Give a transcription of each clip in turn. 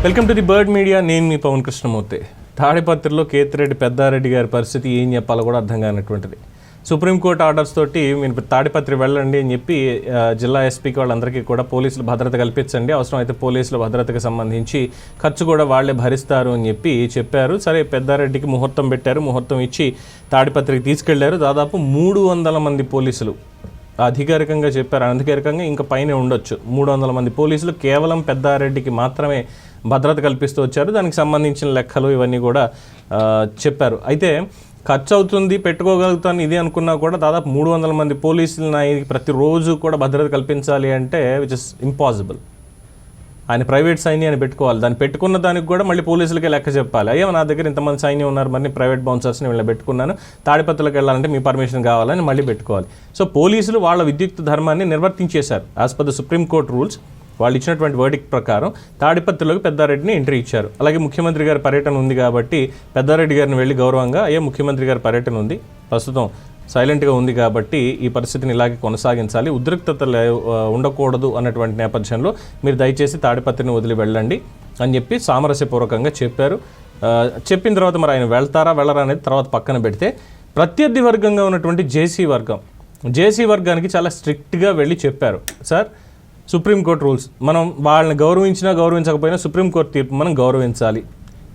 Welcome to the bird media. నేను మీ పవన్ కృష్ణమూర్తి. తాడిపత్రిలో కేతిరెడ్డి పెద్దారెడ్డి గారి పరిస్థితి ఏం చెప్పాలో కూడా అర్థం కానటువంటిది. సుప్రీంకోర్టు ఆర్డర్స్ తోటి మీరు తాడిపత్రి వెళ్ళండి అని చెప్పి జిల్లా ఎస్పీకి వాళ్ళందరికీ కూడా పోలీసులు భద్రత కల్పించండి, అవసరమైతే పోలీసుల భద్రతకు సంబంధించి ఖర్చు కూడా వాళ్లే భరిస్తారు అని చెప్పారు. సరే, పెద్దారెడ్డికి ముహూర్తం పెట్టారు. ముహూర్తం ఇచ్చి తాడిపత్రికి తీసుకెళ్లారు. దాదాపు 300 మంది పోలీసులు అధికారికంగా చెప్పారు. అనధికారికంగా ఇంకా పైన ఉండొచ్చు 300 మంది పోలీసులు కేవలం పెద్దారెడ్డికి మాత్రమే భద్రత కల్పిస్తూ వచ్చారు. దానికి సంబంధించిన లెక్కలు ఇవన్నీ కూడా చెప్పారు. అయితే ఖర్చు అవుతుంది, పెట్టుకోగలుగుతాను ఇది అనుకున్నా కూడా దాదాపు 300 మంది పోలీసులను ఆయనకి ప్రతిరోజు కూడా భద్రత కల్పించాలి అంటే విచ్ ఇస్ ఇంపాసిబుల్. ఆయన ప్రైవేట్ సైన్యాన్ని పెట్టుకోవాలి. దాన్ని పెట్టుకున్న దానికి కూడా మళ్ళీ పోలీసులకే లెక్క చెప్పాలి. అయ్యో, నా దగ్గర ఇంతమంది సైన్యం ఉన్నారు, మరి ప్రైవేట్ బౌన్సర్స్ని వీళ్ళని పెట్టుకున్నాను, తాడిపత్రులకు వెళ్ళాలంటే మీ పర్మిషన్ కావాలని మళ్ళీ పెట్టుకోవాలి. సో పోలీసులు వాళ్ళ విద్యుక్త ధర్మాన్ని నిర్వర్తించేశారు. As per the supreme court rules వాళ్ళు ఇచ్చినటువంటి వర్డిక్ట్ ప్రకారం తాడిపత్రిలోకి పెద్దారెడ్డిని ఎంట్రీ ఇచ్చారు. అలాగే ముఖ్యమంత్రి గారి పర్యటన ఉంది కాబట్టి పెద్దారెడ్డి గారిని వెళ్ళి గౌరవంగా ముఖ్యమంత్రి గారి పర్యటన ఉంది, ప్రస్తుతం సైలెంట్గా ఉంది కాబట్టి ఈ పరిస్థితిని ఇలాగే కొనసాగించాలి, ఉద్రిక్తతలు ఉండకూడదు అన్నటువంటి నేపథ్యంలో మీరు దయచేసి తాడిపత్రిని వదిలి వెళ్ళండి అని చెప్పి సామరస్యపూర్వకంగా చెప్పారు. చెప్పిన తర్వాత మరి ఆయన వెళ్తారా వెళ్ళరా అనేది తర్వాత పక్కన పెడితే, ప్రత్యర్థి వర్గంగా ఉన్నటువంటి జేసీ వర్గానికి చాలా స్ట్రిక్ట్గా వెళ్ళి చెప్పారు. సార్, సుప్రీంకోర్టు రూల్స్ మనం వాళ్ళని గౌరవించినా గౌరవించకపోయినా సుప్రీంకోర్టు తీర్పు మనం గౌరవించాలి,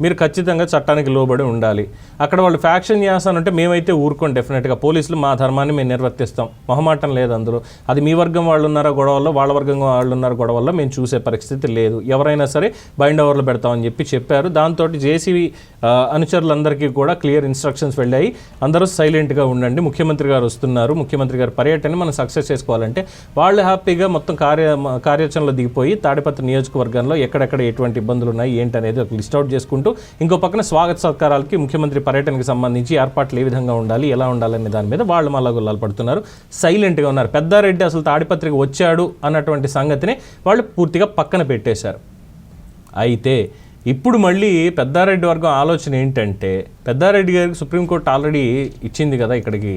మీరు ఖచ్చితంగా చట్టానికి లోబడి ఉండాలి. అక్కడ వాళ్ళు ఫ్యాక్షన్ చేస్తానంటే మేమైతే ఊరుకోండి, డెఫినెట్గా పోలీసులు మా ధర్మాన్ని మేము నిర్వర్తిస్తాం, మొహమాటం లేదు అందులో. అది మీ వర్గం వాళ్ళు ఉన్నారా గొడవల్లో, వాళ్ళ వర్గం వాళ్ళు ఉన్నారా గొడవల్లో మేము చూసే పరిస్థితి లేదు, ఎవరైనా సరే బైండ్ ఓవర్లో పెడతామని చెప్పారు. దాంతో జేసీ అనుచరులందరికీ కూడా క్లియర్ ఇన్స్ట్రక్షన్స్ వెళ్ళాయి. అందరూ సైలెంట్గా ఉండండి, ముఖ్యమంత్రి గారు వస్తున్నారు, ముఖ్యమంత్రి గారి పర్యటన మనం సక్సెస్ చేసుకోవాలంటే వాళ్ళు హ్యాపీగా మొత్తం కార్యాచరణలో దిగిపోయి తాడిపత్రి నియోజకవర్గంలో ఎక్కడెక్కడ ఎటువంటి ఇబ్బందులు ఉన్నాయి ఏంటనేది ఒక లిస్ట్ అవుట్ చేసుకుంటూ, ఇంకో పక్కన స్వాగత సత్కారాలకి ముఖ్యమంత్రి పర్యటనకు సంబంధించి ఏర్పాట్లు ఏ విధంగా ఉండాలి, ఎలా ఉండాలనే దాని మీద వాళ్ళు మళ్ళీ పడుతున్నారు, సైలెంట్గా ఉన్నారు. పెద్దారెడ్డి అసలు తాడిపత్రికి వచ్చాడు అన్నటువంటి సంగతిని వాళ్ళు పూర్తిగా పక్కన పెట్టేశారు. అయితే ఇప్పుడు మళ్ళీ పెద్దారెడ్డి వర్గం ఆలోచన ఏంటంటే, పెద్దారెడ్డి గారికి సుప్రీంకోర్టు ఆల్రెడీ ఇచ్చింది కదా ఇక్కడికి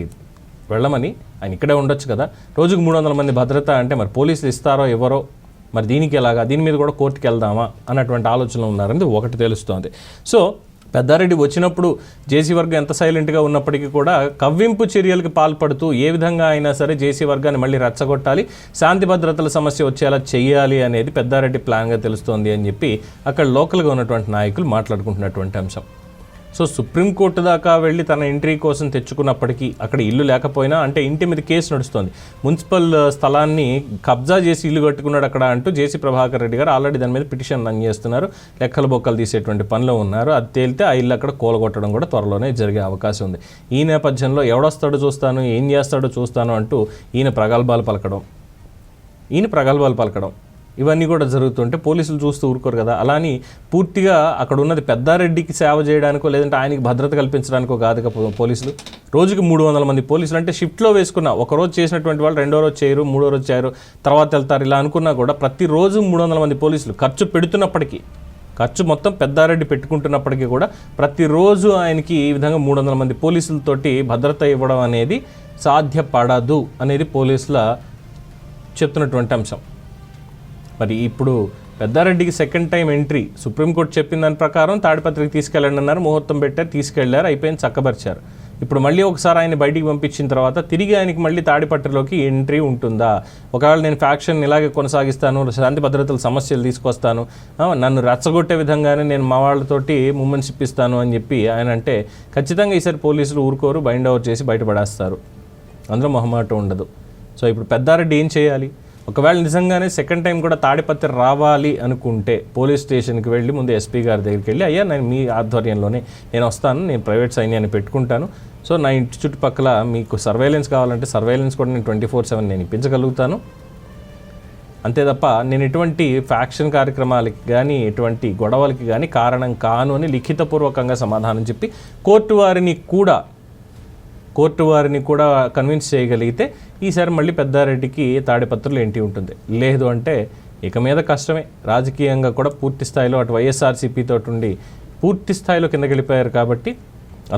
వెళ్ళమని, ఆయన ఇక్కడే ఉండొచ్చు కదా, రోజుకు 300 మంది భద్రత అంటే మరి పోలీసులు ఇస్తారో ఎవరో, మరి దీనికి ఎలాగా, దీని మీద కూడా కోర్టుకి వెళ్దామా అన్నటువంటి ఆలోచనలు ఉన్నారని ఒకటి తెలుస్తోంది. సో పెద్దారెడ్డి వచ్చినప్పుడు జేసీ వర్గం ఎంత సైలెంట్గా ఉన్నప్పటికీ కూడా కవ్వింపు చర్యలకు పాల్పడుతూ ఏ విధంగా అయినా సరే జేసీ వర్గాన్ని మళ్ళీ రెచ్చగొట్టాలి, శాంతి భద్రతల సమస్య వచ్చేలా చేయాలి అనేది పెద్దారెడ్డి ప్లాన్గా తెలుస్తోంది అని చెప్పి అక్కడ లోకల్గా ఉన్నటువంటి నాయకులు మాట్లాడుకుంటున్నటువంటి అంశం. సో సుప్రీంకోర్టు దాకా వెళ్ళి తన ఎంట్రీ కోసం తెచ్చుకున్నప్పటికీ అక్కడ ఇల్లు లేకపోయినా, అంటే ఇంటి మీద కేసు నడుస్తోంది, మున్సిపల్ స్థలాన్ని కబ్జా చేసి ఇల్లు కట్టుకున్నాడు అక్కడ అంటూ జేసీ ప్రభాకర్ రెడ్డి గారు ఆల్రెడీ దాని మీద పిటిషన్ రన్ చేస్తున్నారు, లెక్కలు బొక్కలు తీసేటువంటి పనిలో ఉన్నారు. అది తేలితే ఆ ఇల్లు అక్కడ కూలగొట్టడం కూడా త్వరలోనే జరిగే అవకాశం ఉంది. ఈ నేపథ్యంలో ఎవడొస్తాడో చూస్తాను, ఏం చేస్తాడో చూస్తాను అంటూ ఈయన ప్రగల్భాలు పలకడం ఇవన్నీ కూడా జరుగుతుంటే పోలీసులు చూస్తూ ఊరుకోరు కదా. అలాని పూర్తిగా అక్కడ ఉన్నది పెద్దారెడ్డికి సేవ చేయడానికో లేదంటే ఆయనకి భద్రత కల్పించడానికో కాదు పోలీసులు. రోజుకి 300 మంది పోలీసులు అంటే షిఫ్ట్లో వేసుకున్న, ఒకరోజు చేసినటువంటి వాళ్ళు 2వ రోజు చేయరు, 3వ రోజు చేయరు, తర్వాత వెళ్తారు, ఇలా అనుకున్నా కూడా ప్రతిరోజు 300 మంది పోలీసులు ఖర్చు పెడుతున్నప్పటికీ, ఖర్చు మొత్తం పెద్దారెడ్డి పెట్టుకుంటున్నప్పటికీ కూడా ప్రతిరోజు ఆయనకి ఈ విధంగా 300 మంది పోలీసులతోటి భద్రత ఇవ్వడం అనేది సాధ్యపడదు అనేది పోలీసుల చెప్తున్నటువంటి అంశం. మరి ఇప్పుడు పెద్దారెడ్డికి సెకండ్ టైం ఎంట్రీ, సుప్రీంకోర్టు చెప్పిన దాని ప్రకారం తాడిపత్రికి తీసుకెళ్ళండి అన్నారు, ముహూర్తం పెట్టారు, తీసుకెళ్లారు, అయిపోయింది, చక్కబరిచారు. ఇప్పుడు మళ్ళీ ఒకసారి ఆయన బయటికి పంపించిన తర్వాత తిరిగి ఆయనకి మళ్ళీ తాడిపత్రిలోకి ఎంట్రీ ఉంటుందా? ఒకవేళ నేను ఫ్యాక్షన్ ఇలాగే కొనసాగిస్తాను, శాంతి భద్రతల సమస్యలు తీసుకొస్తాను, నన్ను రెచ్చగొట్టే విధంగానే నేను మా వాళ్ళతోటి మూమెంట్స్ ఇప్పిస్తాను అని చెప్పి ఆయన అంటే ఖచ్చితంగా ఈసారి పోలీసులు ఊరుకోరు, బైండ్ ఓవర్ చేసి బయటపడేస్తారు, అందులో మొహమాటం ఉండదు. సో ఇప్పుడు పెద్దారెడ్డి ఏం చేయాలి? ఒకవేళ నిజంగానే సెకండ్ టైం కూడా తాడిపత్రి రావాలి అనుకుంటే పోలీస్ స్టేషన్కి వెళ్ళి ముందు ఎస్పీ గారి దగ్గరికి వెళ్ళి, అయ్యా నేను మీ ఆధ్వర్యంలోనే నేను వస్తాను, నేను ప్రైవేట్ సైన్యాన్ని పెట్టుకుంటాను, సో నా ఇంటి చుట్టుపక్కల మీకు సర్వేలెన్స్ కావాలంటే సర్వేలెన్స్ కూడా నేను 24/7 నేను ఇప్పించగలుగుతాను, అంతే తప్ప నేను ఎటువంటి ఫ్యాక్షన్ కార్యక్రమాలకి కానీ ఎటువంటి గొడవలకి కానీ కారణం కాను అని లిఖితపూర్వకంగా సమాధానం చెప్పి కోర్టు వారిని కూడా కన్విన్స్ చేయగలిగితే ఈసారి మళ్ళీ పెద్దారెడ్డికి తాడిపత్రులు ఏంటి ఉంటుంది. లేదు అంటే ఇక మీద కష్టమే. రాజకీయంగా కూడా పూర్తి స్థాయిలో అటు వైఎస్ఆర్సీపీతో ఉండి పూర్తి స్థాయిలో కిందకి వెళ్ళిపోయారు కాబట్టి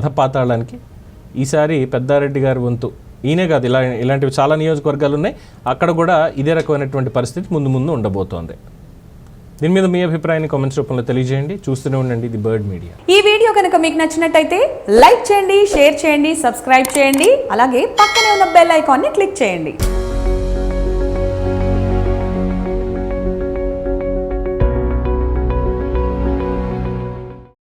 అధపాతాళానికి ఈసారి పెద్దారెడ్డి గారి వంతు ఈయనే కాదు, ఇలాంటివి చాలా నియోజకవర్గాలు ఉన్నాయి, అక్కడ కూడా ఇదే రకమైనటువంటి పరిస్థితి ముందు ఉండబోతోంది. దీని మీద మీ అభిప్రాయాన్ని కామెంట్స్ రూపంలో తెలియజేయండి. చూస్తూనే ఉండండి ది బర్డ్ మీడియా. ఈ వీడియో కనుక మీకు నచ్చినట్టయితే లైక్ చేయండి, షేర్ చేయండి, సబ్స్క్రైబ్ చేయండి. అలాగే పక్కనే ఉన్న బెల్ ఐకాన్ని క్లిక్ చేయండి.